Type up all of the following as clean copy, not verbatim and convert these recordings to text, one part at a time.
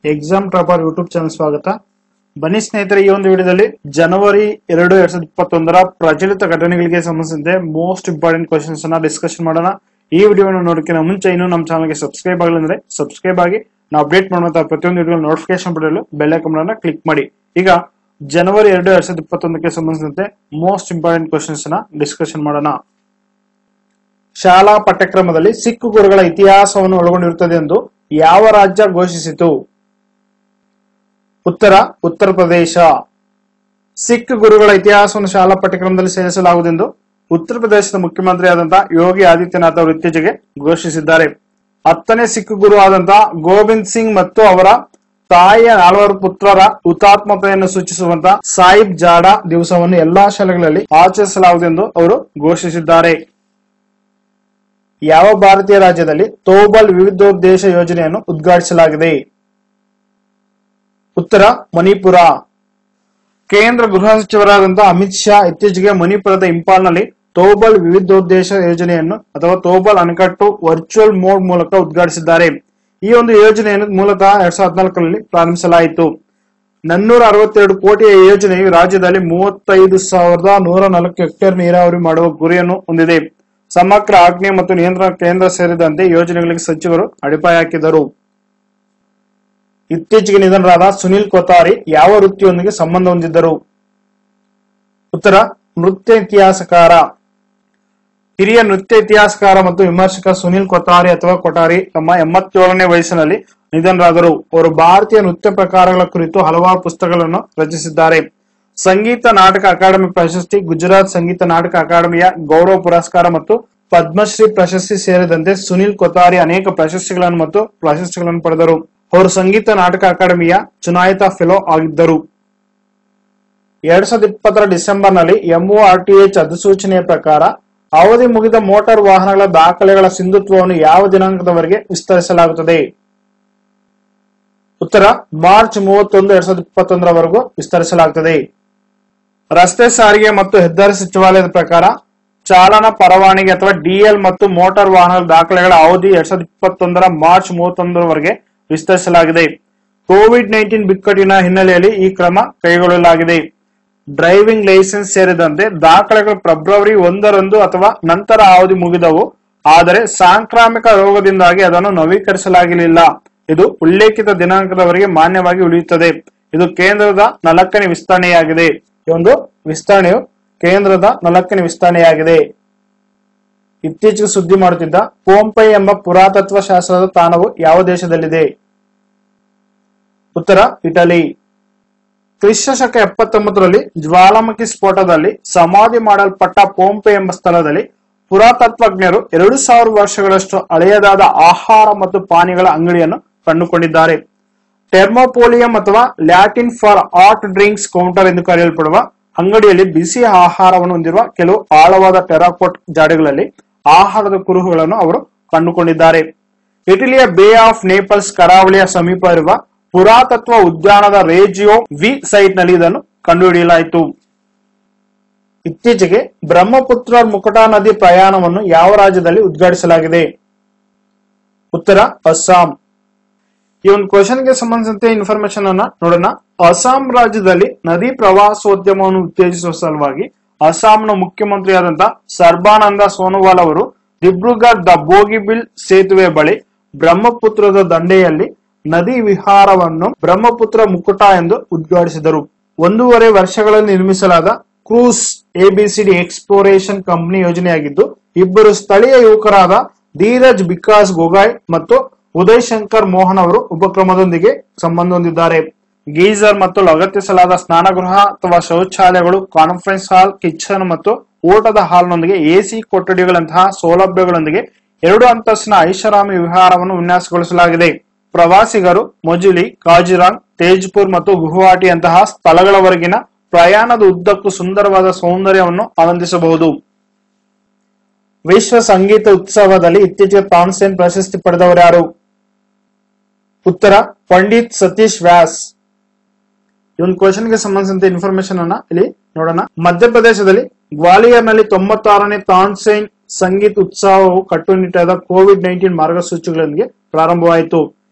Exam topper YouTube channel ಸ್ವಾಗತ. ಬನ್ನಿ ಸ್ನೇಹಿತರೆ, ಈ ಒಂದು ವಿಡಿಯೋದಲ್ಲಿ ಜನವರಿ 2, 2021 ಪ್ರಚಲಿತ ಘಟನೆಗಳಿಗೆ ಸಂಬಂಧಿಸಿದಂತೆ ಮೋಸ್ಟ್ ಇಂಪಾರ್ಟೆಂಟ್ ಕ್ವಶನ್ಸ್ ಅನ್ನ ಡಿಸ್ಕಷನ್ ಮಾಡೋಣ. ಈ ವಿಡಿಯೋವನ್ನು ನೋಡೋಕ್ಕಿಂತ ಮುಂಚೆ ಇನ್ನು ನಮ್ಮ ಚಾನಲ್ಗೆ ಸಬ್ಸ್ಕ್ರೈಬ್ ಆಗಿಲ್ಲ ಅಂದ್ರೆ ಸಬ್ಸ್ಕ್ರೈಬ್ ಆಗಿ, ನಾವು ಅಪ್ಡೇಟ್ ಮಾಡುವಂತಹ ಪ್ರತಿಯೊಂದು ವಿಡಿಯೋ ನೋಟಿಫಿಕೇಶನ್ ಪಡೆಯಲು ಬೆಲ್ ಐಕಾನ್ ಅನ್ನು ಕ್ಲಿಕ್ ಮಾಡಿ. ಈಗ ಜನವರಿ 2, 2021 ಸಂಬಂಧಿಸಿದಂತೆ ಮೋಸ್ಟ್ ಇಂಪಾರ್ಟೆಂಟ್ ಕ್ವಶನ್ಸ್ ಅನ್ನ ಡಿಸ್ಕಷನ್ ಮಾಡೋಣ. ಶಾಲಾ ಪಠ್ಯಕ್ರಮದಲ್ಲಿ ಸಿಖ್ ಗುರುಗಳ ಇತಿಹಾಸವನ್ನು ಒಳಗೊಂಡಿರುತ್ತದೆ ಎಂದು ಯಾವ ರಾಜ್ಯ ಘೋಷಿಸಿತು? ಉತ್ತರ, ಉತ್ತರ ಪ್ರದೇಶ. ಸಿಖ್ ಗುರುಗಳ ಇತಿಹಾಸವನ್ನು ಶಾಲಾ ಪಠ್ಯಕ್ರಮದಲ್ಲಿ ಸೇರಿಸಲಾಗುವುದೆಂದು ಉತ್ತರ ಪ್ರದೇಶದ ಮುಖ್ಯಮಂತ್ರಿ ಆದಂತಹ ಯೋಗಿ ಆದಿತ್ಯನಾಥ್ ಅವರು ಇತ್ತೀಚೆಗೆ ಘೋಷಿಸಿದ್ದಾರೆ. 10ನೇ ಸಿಖ್ ಗುರು ಆದಂತಹ ಗೋವಿಂದ್ ಸಿಂಗ್ ಮತ್ತು ಅವರ ತಾಯಿಯ 4 ಪುತ್ರರ ಹುತಾತ್ಮತೆಯನ್ನು ಸೂಚಿಸುವಂತಹ ಸಾಹಿಬ್ ಜಾಡಾ ದಿವಸವನ್ನು ಎಲ್ಲಾ ಶಾಲೆಗಳಲ್ಲಿ ಆಚರಿಸಲಾಗುವುದೆಂದು ಅವರು ಘೋಷಿಸಿದ್ದಾರೆ. ಯಾವ ಭಾರತೀಯ ರಾಜ್ಯದಲ್ಲಿ ತೋಬಲ್ ವಿವಿಧೋದ್ದೇಶ ಯೋಜನೆಯನ್ನು ಉದ್ಘಾಟಿಸಲಾಗಿದೆ? ಉತ್ತರ, ಮಣಿಪುರ. ಕೇಂದ್ರ ಗೃಹ ಸಚಿವರಾದಂತಹ ಅಮಿತ್ ಶಾ ಇತ್ತೀಚೆಗೆ ಮಣಿಪುರದ ಇಂಫಾಲ್ನಲ್ಲಿ ತೋಬಲ್ ವಿವಿಧೋದ್ದೇಶ ಯೋಜನೆಯನ್ನು ಅಥವಾ ತೋಬಲ್ ಅಣೆಕಟ್ಟು ವರ್ಚುವಲ್ ಮೋಡ್ ಮೂಲಕ ಉದ್ಘಾಟಿಸಿದ್ದಾರೆ. ಈ ಒಂದು ಯೋಜನೆಯನ್ನು ಮೂಲತಃ 2014ರಲ್ಲಿ ಪ್ರಾರಂಭಿಸಲಾಯಿತು. 462 ಕೋಟಿಯ ಯೋಜನೆಯು ರಾಜ್ಯದಲ್ಲಿ 35,104 ಹೆಕ್ಟೇರ್ ನೀರಾವರಿ ಮಾಡುವ ಗುರಿಯನ್ನು ಹೊಂದಿದೆ. ಸಮಗ್ರ ಆಜ್ಞೆ ಮತ್ತು ನಿಯಂತ್ರಣ ಕೇಂದ್ರ ಸೇರಿದಂತೆ ಯೋಜನೆಗಳಿಗೆ ಸಚಿವರು ಅಡಿಪಾಯ ಹಾಕಿದರು. ಇತ್ತೀಚೆಗೆ ನಿಧನರಾದ ಸುನಿಲ್ ಕೊತಾರಿ ಯಾವ ವೃತ್ತಿಯೊಂದಿಗೆ ಸಂಬಂಧ ಹೊಂದಿದ್ದರು? ಉತ್ತರ, ನೃತ್ಯ ಇತಿಹಾಸಕಾರ. ಹಿರಿಯ ನೃತ್ಯ ಇತಿಹಾಸಕಾರ ಮತ್ತು ವಿಮರ್ಶಕ ಸುನಿಲ್ ಕೊತಾರಿ ಅಥವಾ ಕೊಠಾರಿ ತಮ್ಮ 87ನೇ ವಯಸ್ಸಿನಲ್ಲಿ ನಿಧನರಾದರು. ಅವರು ಭಾರತೀಯ ನೃತ್ಯ ಪ್ರಕಾರಗಳ ಕುರಿತು ಹಲವಾರು ಪುಸ್ತಕಗಳನ್ನು ರಚಿಸಿದ್ದಾರೆ. ಸಂಗೀತ ನಾಟಕ ಅಕಾಡೆಮಿ ಪ್ರಶಸ್ತಿ, ಗುಜರಾತ್ ಸಂಗೀತ ನಾಟಕ ಅಕಾಡೆಮಿಯ ಗೌರವ ಪುರಸ್ಕಾರ ಮತ್ತು ಪದ್ಮಶ್ರೀ ಪ್ರಶಸ್ತಿ ಸೇರಿದಂತೆ ಸುನಿಲ್ ಕೊತಾರಿ ಅನೇಕ ಪ್ರಶಸ್ತಿಗಳನ್ನು ಪಡೆದರು. ಅವರು ಸಂಗೀತ ನಾಟಕ ಅಕಾಡೆಮಿಯ ಚುನಾಯಿತ ಫೆಲೋ ಆಗಿದ್ದರು. 2020 ಡಿಸೆಂಬರ್ನಲ್ಲಿ MORTH ಅಧಿಸೂಚನೆಯ ಪ್ರಕಾರ ಅವಧಿ ಮುಗಿದ ಮೋಟಾರ್ ವಾಹನಗಳ ದಾಖಲೆಗಳ ಸಿಂಧುತ್ವವನ್ನು ಯಾವ ದಿನಾಂಕದವರೆಗೆ ವಿಸ್ತರಿಸಲಾಗುತ್ತದೆ? ಉತ್ತರ, ಮಾರ್ಚ್ 31, 2021 ವಿಸ್ತರಿಸಲಾಗುತ್ತದೆ. ರಸ್ತೆ ಸಾರಿಗೆ ಮತ್ತು ಹೆದ್ದಾರಿ ಸಚಿವಾಲಯದ ಪ್ರಕಾರ ಚಾಲನಾ ಪರವಾನಗಿ ಅಥವಾ DL ಮತ್ತು ಮೋಟಾರ್ ವಾಹನಗಳ ದಾಖಲೆಗಳ ಅವಧಿ 2021 ಮಾರ್ಚ್ 31 ವಿಸ್ತರಿಸಲಾಗಿದೆ. ಕೋವಿಡ್-19 ಬಿಕ್ಕಟ್ಟಿನ ಹಿನ್ನೆಲೆಯಲ್ಲಿ ಈ ಕ್ರಮ ಕೈಗೊಳ್ಳಲಾಗಿದೆ. ಡ್ರೈವಿಂಗ್ ಲೈಸೆನ್ಸ್ ಸೇರಿದಂತೆ ದಾಖಲೆಗಳು ಫೆಬ್ರವರಿ 1 ಅಥವಾ ನಂತರ ಅವಧಿ ಮುಗಿದವು, ಆದರೆ ಸಾಂಕ್ರಾಮಿಕ ರೋಗದಿಂದಾಗಿ ಅದನ್ನು ನವೀಕರಿಸಲಾಗಲಿಲ್ಲ. ಇದು ಉಲ್ಲೇಖಿತ ದಿನಾಂಕದವರೆಗೆ ಮಾನ್ಯವಾಗಿ ಉಳಿಯುತ್ತದೆ. ಇದು ಕೇಂದ್ರದ 4ನೇ ವಿಸ್ತರಣೆಯಾಗಿದೆ. ಈ ಒಂದು ವಿಸ್ತರಣೆಯು ಕೇಂದ್ರದ 4ನೇ ವಿಸ್ತರಣೆಯಾಗಿದೆ. ಇತ್ತೀಚೆಗೆ ಸುದ್ದಿ ಮಾಡುತ್ತಿದ್ದ ಪೋಂಪೈ ಎಂಬ ಪುರಾತತ್ವ ಶಾಸ್ತ್ರದ ತಾಣವು ಯಾವ ದೇಶದಲ್ಲಿದೆ? ಉತ್ತರ, ಇಟಲಿ. ಕ್ರಿಸ್ತಶಕ 79ರಲ್ಲಿ ಜ್ವಾಲಾಮುಖಿ ಸ್ಫೋಟದಲ್ಲಿ ಸಮಾಧಿ ಮಾಡಲ್ಪಟ್ಟ ಪೋಂಪೈ ಎಂಬ ಸ್ಥಳದಲ್ಲಿ ಪುರಾತತ್ವಜ್ಞರು 2000 ವರ್ಷಗಳಷ್ಟು ಹಳೆಯದಾದ ಆಹಾರ ಮತ್ತು ಪಾನೀಯಗಳ ಅಂಗಡಿಯನ್ನು ಕಂಡುಕೊಂಡಿದ್ದಾರೆ. ಟೆರ್ಮೋಪೋಲಿಯಂ ಅಥವಾ Latin for hot drinks counter ಎಂದು ಕರೆಯಲ್ಪಡುವ ಅಂಗಡಿಯಲ್ಲಿ ಬಿಸಿ ಆಹಾರವನ್ನು ಹೊಂದಿರುವ ಕೆಲವು ಆಳವಾದ ಟೆರಾಕೋಟ್ ಜಾಡಿಗಳಲ್ಲಿ ಆಹಾರದ ಕುರುಹುಗಳನ್ನು ಅವರು ಕಂಡುಕೊಂಡಿದ್ದಾರೆ. ಇಟಲಿಯ ಬೇ ಆಫ್ ನೇಪಲ್ಸ್ ಕರಾವಳಿಯ ಸಮೀಪ ಇರುವ ಪುರಾತತ್ವ ಉದ್ಯಾನದ ರೇಜಿಯೋ ವಿ ಸೈಟ್ ನಲ್ಲಿ ಇದನ್ನು ಕಂಡುಹಿಡಿಯಲಾಯಿತು. ಇತ್ತೀಚೆಗೆ ಬ್ರಹ್ಮಪುತ್ರ ಮುಕಟಾ ನದಿ ಪ್ರಯಾಣವನ್ನು ಯಾವ ರಾಜ್ಯದಲ್ಲಿ ಉದ್ಘಾಟಿಸಲಾಗಿದೆ? ಉತ್ತರ, ಅಸ್ಸಾಂ. ಈ ಒಂದು ಕ್ವಶನ್ ಗೆ ಸಂಬಂಧಿಸಿದಂತೆ ಇನ್ಫಾರ್ಮೇಶನ್ ಅನ್ನ ನೋಡೋಣ. ಅಸ್ಸಾಂ ರಾಜ್ಯದಲ್ಲಿ ನದಿ ಪ್ರವಾಸೋದ್ಯಮವನ್ನು ಉತ್ತೇಜಿಸುವ ಸಲುವಾಗಿ ಅಸ್ಸಾಂನ ಮುಖ್ಯಮಂತ್ರಿಯಾದಂತಹ ಸರ್ಬಾನಂದ ಸೋನೋವಾಲ್ ಅವರು ದಿಬ್ರುಗಢ್ ದ ಬೋಗಿಬಿಲ್ ಸೇತುವೆ ಬಳಿ ಬ್ರಹ್ಮಪುತ್ರದ ದಂಡೆಯಲ್ಲಿ ನದಿ ವಿಹಾರವನ್ನು ಬ್ರಹ್ಮಪುತ್ರ ಮುಕುಟ ಎಂದು ಉದ್ಘಾಟಿಸಿದರು. 1.5 ವರ್ಷಗಳಲ್ಲಿ ನಿರ್ಮಿಸಲಾದ ಕ್ರೂಸ್ ABCD ಎಕ್ಸ್ಪ್ಲೋರೇಷನ್ ಕಂಪನಿ ಯೋಜನೆಯಾಗಿದ್ದು, ಇಬ್ಬರು ಸ್ಥಳೀಯ ಯುವಕರಾದ ಧೀರಜ್ ಬಿಕಾಸ್ ಗೊಗಾಯ್ ಮತ್ತು ಉದಯ್ ಶಂಕರ್ ಮೋಹನ್ ಅವರು ಉಪಕ್ರಮದೊಂದಿಗೆ ಸಂಬಂಧ ಹೊಂದಿದ್ದಾರೆ. ಗೀಸರ್ ಮತ್ತು ಲಗತ್ತಿಸಲಾದ ಸ್ನಾನಗೃಹ ಅಥವಾ ಶೌಚಾಲಯಗಳು, ಕಾನ್ಫರೆನ್ಸ್ ಹಾಲ್, ಕಿಚನ್ ಮತ್ತು ಊಟದ ಹಾಲ್ನೊಂದಿಗೆ AC ಕೊಠಡಿಗಳಂತಹ ಸೌಲಭ್ಯಗಳೊಂದಿಗೆ 2 ಅಂತಸ್ತಿನ ಐಷಾರಾಮಿ ವಿಹಾರವನ್ನು ವಿನ್ಯಾಸಗೊಳಿಸಲಾಗಿದೆ. ಪ್ರವಾಸಿಗರು ಮೊಜುಲಿ, ಕಾಜಿರಾಂಗ್, ತೇಜ್ಪುರ್ ಮತ್ತು ಗುವಾಹಟಿ ಅಂತಹ ಸ್ಥಳಗಳವರೆಗಿನ ಪ್ರಯಾಣದ ಉದ್ದಕ್ಕೂ ಸುಂದರವಾದ ಸೌಂದರ್ಯವನ್ನು ಆನಂದಿಸಬಹುದು. ವಿಶ್ವ ಸಂಗೀತ ಉತ್ಸವದಲ್ಲಿ ಇತ್ತೀಚೆಗೆ ತಾನ್ಸೇನ್ ಪ್ರಶಸ್ತಿ ಪಡೆದವರು ಯಾರು? ಉತ್ತರ, ಪಂಡಿತ್ ಸತೀಶ್ ವ್ಯಾಸ್. ಈ ಒಂದು ಕ್ವಶನ್ ಗೆ ಸಂಬಂಧಿಸಿದಂತೆ ಇನ್ಫಾರ್ಮೇಶನ್ ಅನ್ನ ಇಲ್ಲಿ ನೋಡೋಣ. ಮಧ್ಯಪ್ರದೇಶದಲ್ಲಿ ಗ್ವಾಲಿಯರ್ನಲ್ಲಿ 96ನೇ ತಾನ್ಸೇನ್ ಸಂಗೀತ ಉತ್ಸವವು ಕಟ್ಟುನಿಟ್ಟಾದ ಕೋವಿಡ್-19 ಮಾರ್ಗಸೂಚಿಗಳೊಂದಿಗೆ ಪ್ರಾರಂಭವಾಯಿತು.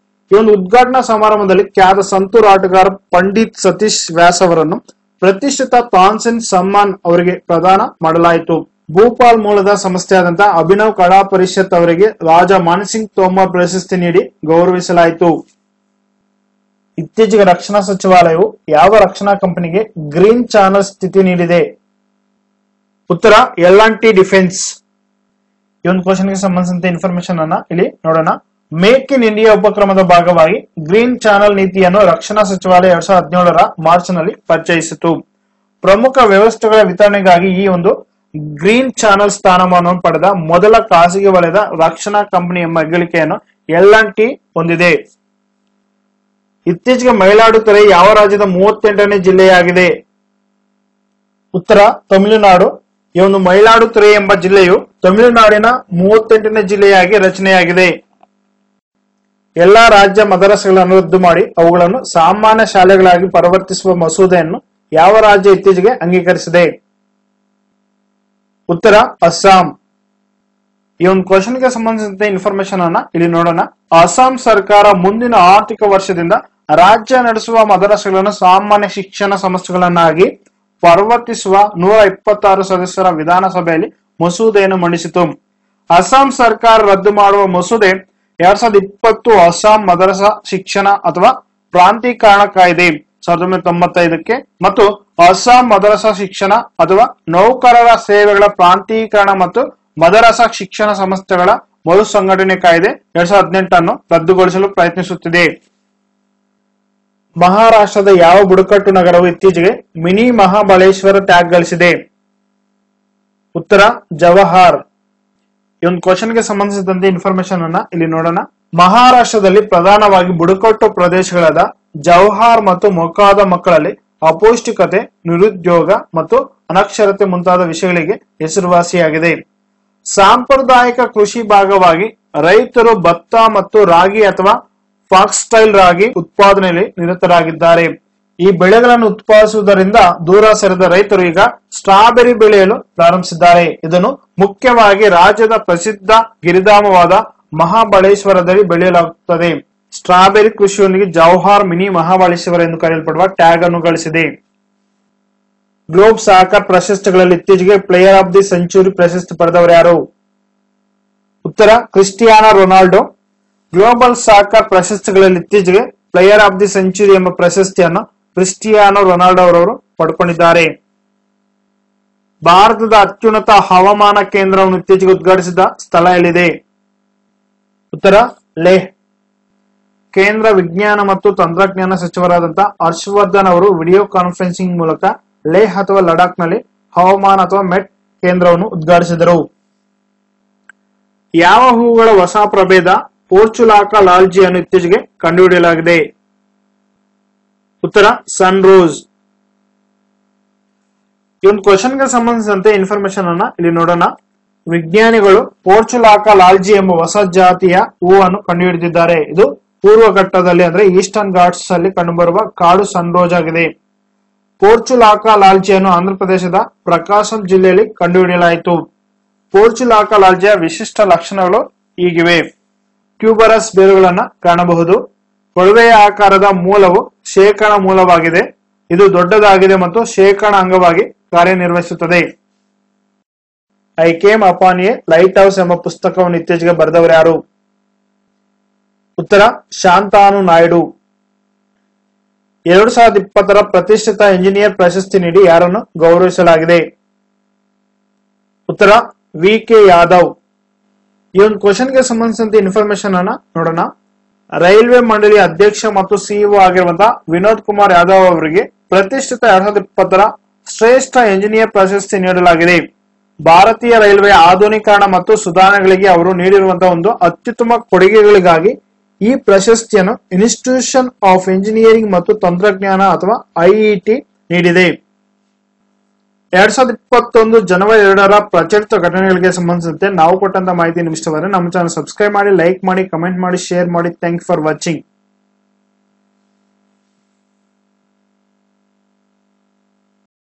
ಈ ಒಂದು ಉದ್ಘಾಟನಾ ಸಮಾರಂಭದಲ್ಲಿ ಖ್ಯಾತ ಸಂತೂರ್ ಆಟಗಾರ ಪಂಡಿತ್ ಸತೀಶ್ ವ್ಯಾಸ್ ಅವರನ್ನು ಪ್ರತಿಷ್ಠಿತ ತಾನ್ಸೆನ್ ಸಮ್ಮಾನ್ ಅವರಿಗೆ ಪ್ರದಾನ ಮಾಡಲಾಯಿತು. ಭೂಪಾಲ್ ಮೂಲದ ಸಂಸ್ಥೆಯಾದಂತಹ ಅಭಿನವ್ ಕಲಾ ಪರಿಷತ್ ಅವರಿಗೆ ರಾಜ ಮಾನ್ಸಿಂಗ್ ತೋಮರ್ ಪ್ರಶಸ್ತಿ ನೀಡಿ ಗೌರವಿಸಲಾಯಿತು. ಇತ್ತೀಚೆಗೆ ರಕ್ಷಣಾ ಸಚಿವಾಲಯವು ಯಾವ ರಕ್ಷಣಾ ಕಂಪನಿಗೆ ಗ್ರೀನ್ ಚಾನೆಲ್ ಸ್ಥಿತಿ ನೀಡಿದೆ? ಉತ್ತರ L&T ಡಿಫೆನ್ಸ್. ಈ ಒಂದು ಕ್ವಶನ್ಗೆ ಸಂಬಂಧಿಸಿದಂತೆ ಇನ್ಫಾರ್ಮೇಶನ್ ಅನ್ನ ಇಲ್ಲಿ ನೋಡೋಣ. ಮೇಕ್ ಇನ್ ಇಂಡಿಯಾ ಉಪಕ್ರಮದ ಭಾಗವಾಗಿ ಗ್ರೀನ್ ಚಾನೆಲ್ ನೀತಿಯನ್ನು ರಕ್ಷಣಾ ಸಚಿವಾಲಯ 2017 ಮಾರ್ಚ್ ನಲ್ಲಿ ಪರಿಚಯಿಸಿತು. ಪ್ರಮುಖ ವ್ಯವಸ್ಥೆಗಳ ವಿತರಣೆಗಾಗಿ ಈ ಒಂದು ಗ್ರೀನ್ ಚಾನೆಲ್ ಸ್ಥಾನಮಾನವನ್ನು ಪಡೆದ ಮೊದಲ ಖಾಸಗಿ ವಲಯದ ರಕ್ಷಣಾ ಕಂಪನಿ ಎಂಬ ಹೆಗ್ಗಳಿಕೆಯನ್ನು L&T ಹೊಂದಿದೆ. ಇತ್ತೀಚೆಗೆ ಮಯಿಲಾಡುತುರೈ ಯಾವ ರಾಜ್ಯದ 38ನೇ ಜಿಲ್ಲೆಯಾಗಿದೆ? ಉತ್ತರ ತಮಿಳುನಾಡು. ಈ ಒಂದು ಮಯಿಲಾಡುತುರೈ ಎಂಬ ಜಿಲ್ಲೆಯು ತಮಿಳುನಾಡಿನ 38ನೇ ಜಿಲ್ಲೆಯಾಗಿ ರಚನೆಯಾಗಿದೆ. ಎಲ್ಲಾ ರಾಜ್ಯ ಮದರಸೆಗಳನ್ನು ರದ್ದು ಮಾಡಿ ಅವುಗಳನ್ನು ಸಾಮಾನ್ಯ ಶಾಲೆಗಳಾಗಿ ಪರಿವರ್ತಿಸುವ ಮಸೂದೆಯನ್ನು ಯಾವ ರಾಜ್ಯ ಇತ್ತೀಚೆಗೆ ಅಂಗೀಕರಿಸಿದೆ? ಉತ್ತರ ಅಸ್ಸಾಂ. ಈ ಒಂದು ಕ್ವಶನ್ಗೆ ಸಂಬಂಧಿಸಿದಂತೆ ಇನ್ಫಾರ್ಮೇಶನ್ ಅನ್ನ ಇಲ್ಲಿ ನೋಡೋಣ. ಅಸ್ಸಾಂ ಸರ್ಕಾರ ಮುಂದಿನ ಆರ್ಥಿಕ ವರ್ಷದಿಂದ ರಾಜ್ಯ ನಡೆಸುವ ಮದರಸೆಗಳನ್ನು ಸಾಮಾನ್ಯ ಶಿಕ್ಷಣ ಸಂಸ್ಥೆಗಳನ್ನಾಗಿ ಪರಿವರ್ತಿಸುವ 126 ಸದಸ್ಯರ ವಿಧಾನಸಭೆಯಲ್ಲಿ ಮಸೂದೆಯನ್ನು ಮಂಡಿಸಿತು. ಅಸ್ಸಾಂ ಸರ್ಕಾರ ರದ್ದು ಮಾಡುವ ಮಸೂದೆ 2020 ಅಸ್ಸಾಂ ಮದರಸಾ ಶಿಕ್ಷಣ ಅಥವಾ ಪ್ರಾಂತೀಕರಣ ಕಾಯ್ದೆ 1995ಕ್ಕೆ ಮತ್ತು ಅಸ್ಸಾಂ ಮದರಸಾ ಶಿಕ್ಷಣ ಅಥವಾ ನೌಕರರ ಸೇವೆಗಳ ಪ್ರಾಂತೀಕರಣ ಮತ್ತು ಮದರಸಾ ಶಿಕ್ಷಣ ಸಂಸ್ಥೆಗಳ ಮರು ಸಂಘಟನೆ ಕಾಯ್ದೆ 2018 ಅನ್ನು ರದ್ದುಗೊಳಿಸಲು ಪ್ರಯತ್ನಿಸುತ್ತಿದೆ. ಮಹಾರಾಷ್ಟ್ರದ ಯಾವ ಬುಡಕಟ್ಟು ನಗರವು ಇತ್ತೀಚೆಗೆ ಮಿನಿ ಮಹಾಬಲೇಶ್ವರ ಟ್ಯಾಗ್ ಗಳಿಸಿದೆ? ಉತ್ತರ ಜವಾಹರ್. ಈ ಒಂದು ಕ್ವಶನ್ಗೆ ಸಂಬಂಧಿಸಿದಂತೆ ಇನ್ಫಾರ್ಮೇಶನ್ ಅನ್ನ ಇಲ್ಲಿ ನೋಡೋಣ. ಮಹಾರಾಷ್ಟ್ರದಲ್ಲಿ ಪ್ರಧಾನವಾಗಿ ಬುಡಕಟ್ಟು ಪ್ರದೇಶಗಳಾದ ಜವಾಹರ್ ಮತ್ತು ಮೊಕಾದ ಮಕ್ಕಳಲ್ಲಿ ಅಪೌಷ್ಟಿಕತೆ, ನಿರುದ್ಯೋಗ ಮತ್ತು ಅನಕ್ಷರತೆ ಮುಂತಾದ ವಿಷಯಗಳಿಗೆ ಹೆಸರುವಾಸಿಯಾಗಿದೆ. ಸಾಂಪ್ರದಾಯಿಕ ಕೃಷಿ ಭಾಗವಾಗಿ ರೈತರು ಭತ್ತ ಮತ್ತು ರಾಗಿ ಅಥವಾ ಫಾಕ್ಸ್ಟೈಲ್ ರಾಗಿ ಉತ್ಪಾದನೆಯಲ್ಲಿ ನಿರತರಾಗಿದ್ದಾರೆ. ಈ ಬೆಳೆಗಳನ್ನು ಉತ್ಪಾದಿಸುವುದರಿಂದ ದೂರ ಸರಿದ ರೈತರು ಈಗ ಸ್ಟ್ರಾಬೆರಿ ಬೆಳೆಯಲು ಪ್ರಾರಂಭಿಸಿದ್ದಾರೆ. ಇದನ್ನು ಮುಖ್ಯವಾಗಿ ರಾಜ್ಯದ ಪ್ರಸಿದ್ಧ ಗಿರಿಧಾಮವಾದ ಮಹಾಬಳೇಶ್ವರದಲ್ಲಿ ಬೆಳೆಯಲಾಗುತ್ತದೆ. ಸ್ಟ್ರಾಬೆರಿ ಕೃಷಿಯೊಂದಿಗೆ ಜವಾಹರ್ ಮಿನಿ ಮಹಾಬಳೇಶ್ವರ ಎಂದು ಕರೆಯಲ್ಪಡುವ ಟ್ಯಾಗ್ ಅನ್ನು ಗಳಿಸಿದೆ. ಗ್ಲೋಬ್ ಸಾಕರ್ ಪ್ರಶಸ್ತಿಗಳಲ್ಲಿ ಇತ್ತೀಚೆಗೆ ಪ್ಲೇಯರ್ ಆಫ್ ದಿ ಸೆಂಚುರಿ ಪ್ರಶಸ್ತಿ ಪಡೆದವರು ಯಾರು? ಉತ್ತರ ಕ್ರಿಸ್ಟಿಯಾನೋ ರೊನಾಲ್ಡೋ. ಗ್ಲೋಬಲ್ ಸಾಕರ್ ಪ್ರಶಸ್ತಿಗಳಲ್ಲಿ ಇತ್ತೀಚೆಗೆ ಪ್ಲೇಯರ್ ಆಫ್ ದಿ ಸೆಂಚುರಿ ಎಂಬ ಪ್ರಶಸ್ತಿಯನ್ನು ಕ್ರಿಸ್ಟಿಯಾನೋ ರೊನಾಲ್ಡೋ ಅವರವರು ಪಡ್ಕೊಂಡಿದ್ದಾರೆ. ಭಾರತದ ಅತ್ಯುನ್ನತ ಹವಾಮಾನ ಕೇಂದ್ರವನ್ನು ಇತ್ತೀಚೆಗೆ ಉದ್ಘಾಟಿಸಿದ ಸ್ಥಳ ಎಲ್ಲಿದೆ? ಉತ್ತರ ಲೇಹ್. ಕೇಂದ್ರ ವಿಜ್ಞಾನ ಮತ್ತು ತಂತ್ರಜ್ಞಾನ ಸಚಿವರಾದಂತಹ ಹರ್ಷವರ್ಧನ್ ಅವರು ವಿಡಿಯೋ ಕಾನ್ಫರೆನ್ಸಿಂಗ್ ಮೂಲಕ ಲೇಹ್ ಅಥವಾ ಲಡಾಖ್ ನಲ್ಲಿ ಹವಾಮಾನ ಅಥವಾ ಮೆಟ್ ಕೇಂದ್ರವನ್ನು ಉದ್ಘಾಟಿಸಿದರು. ಯಾವ ಹೂವುಗಳ ಹೊಸ ಪ್ರಭೇದ ಪೋರ್ಚುಲಾಕಾ ಲಾಲ್ಜಿಯನ್ನು ಇತ್ತೀಚೆಗೆ ಕಂಡುಹಿಡಿಯಲಾಗಿದೆ? ಉತ್ತರ ಸನ್ ರೋಸ್. ಈ ಒಂದು ಕ್ವಶನ್ಗೆ ಸಂಬಂಧಿಸಿದಂತೆ ಇನ್ಫಾರ್ಮೇಶನ್ ಅನ್ನ ಇಲ್ಲಿ ನೋಡೋಣ. ವಿಜ್ಞಾನಿಗಳು ಪೋರ್ಚುಲಾಕಾ ಲಾಲ್ಜಿ ಎಂಬ ಹೊಸ ಜಾತಿಯ ಹೂವನ್ನು ಕಂಡುಹಿಡಿದಿದ್ದಾರೆ. ಇದು ಪೂರ್ವ ಘಟ್ಟದಲ್ಲಿ ಅಂದ್ರೆ ಈಸ್ಟರ್ನ್ ಘಾಟ್ಸ್ ಅಲ್ಲಿ ಕಂಡುಬರುವ ಕಾಡು ಸನ್ ರೋಸ್ ಆಗಿದೆ. ಪೋರ್ಚುಲಾಕಾ ಲಾಲ್ಜಿಯನ್ನು ಆಂಧ್ರಪ್ರದೇಶದ ಪ್ರಕಾಶಂ ಜಿಲ್ಲೆಯಲ್ಲಿ ಕಂಡುಹಿಡಿಯಲಾಯಿತು. ಪೋರ್ಚುಲಾಕಾ ಲಾಲ್ಜಿಯ ವಿಶಿಷ್ಟ ಲಕ್ಷಣಗಳು ಹೀಗಿವೆ. ಟ್ಯೂಬರಸ್ ಬೇರುಗಳನ್ನ ಕಾಣಬಹುದು. ಕೊಳವೆಯ ಆಕಾರದ ಮೂಲವು ಶೇಖರಣಾ ಮೂಲವಾಗಿದೆ. ಇದು ದೊಡ್ಡದಾಗಿದೆ ಮತ್ತು ಶೇಖರಣಾ ಅಂಗವಾಗಿ ಕಾರ್ಯನಿರ್ವಹಿಸುತ್ತದೆ. I came upon A light house ಎಂಬ ಪುಸ್ತಕವನ್ನು ಇತ್ತೀಚೆಗೆ ಬರೆದವರು ಯಾರು? ಉತ್ತರ ಶಾಂತಾನು ನಾಯ್ಡು. 2020 ಪ್ರತಿಷ್ಠಿತ ಇಂಜಿನಿಯರ್ ಪ್ರಶಸ್ತಿ ನೀಡಿ ಯಾರನ್ನು ಗೌರವಿಸಲಾಗಿದೆ? ಉತ್ತರ VK ಯಾದವ್. ಈ ಒಂದು ಕ್ವಶನ್ಗೆ ಸಂಬಂಧಿಸಿದಂತೆ ಇನ್ಫಾರ್ಮೇಶನ್ ಅನ್ನ ನೋಡೋಣ. ರೈಲ್ವೆ ಮಂಡಳಿ ಅಧ್ಯಕ್ಷ ಮತ್ತು ಸಿಇಒ ಆಗಿರುವಂತಹ ವಿನೋದ್ ಕುಮಾರ್ ಯಾದವ್ ಅವರಿಗೆ ಪ್ರತಿಷ್ಠಿತ 2020 ಶ್ರೇಷ್ಠ ಇಂಜಿನಿಯರ್ ಪ್ರಶಸ್ತಿ ನೀಡಲಾಗಿದೆ. ಭಾರತೀಯ ರೈಲ್ವೆಯ ಆಧುನೀಕರಣ ಮತ್ತು ಸುಧಾರಣೆಗಳಿಗೆ ಅವರು ನೀಡಿರುವಂತಹ ಒಂದು ಅತ್ಯುತ್ತಮ ಕೊಡುಗೆಗಳಿಗಾಗಿ ಈ ಪ್ರಶಸ್ತಿಯನ್ನು ಇನ್ಸ್ಟಿಟ್ಯೂಷನ್ ಆಫ್ ಇಂಜಿನಿಯರಿಂಗ್ ಮತ್ತು ತಂತ್ರಜ್ಞಾನ ಅಥವಾ IET ನೀಡಿದೆ. 2021 ಜನವರಿ 2ರ ಪ್ರಚಲಿತ ಘಟನೆಗಳಿಗೆ ಸಂಬಂಧಿಸಿದಂತೆ ನಾವು ಕೊಟ್ಟಂತ ಮಾಹಿತಿ ನಿಮಗೆ ಇಷ್ಟವಾದರೆ ನಮ್ಮ ಚಾನಲ್ ಸಬ್ಸ್ಕ್ರೈಬ್ ಮಾಡಿ, ಲೈಕ್ ಮಾಡಿ, ಕಮೆಂಟ್ ಮಾಡಿ, ಶೇರ್ ಮಾಡಿ. Thank you for watching.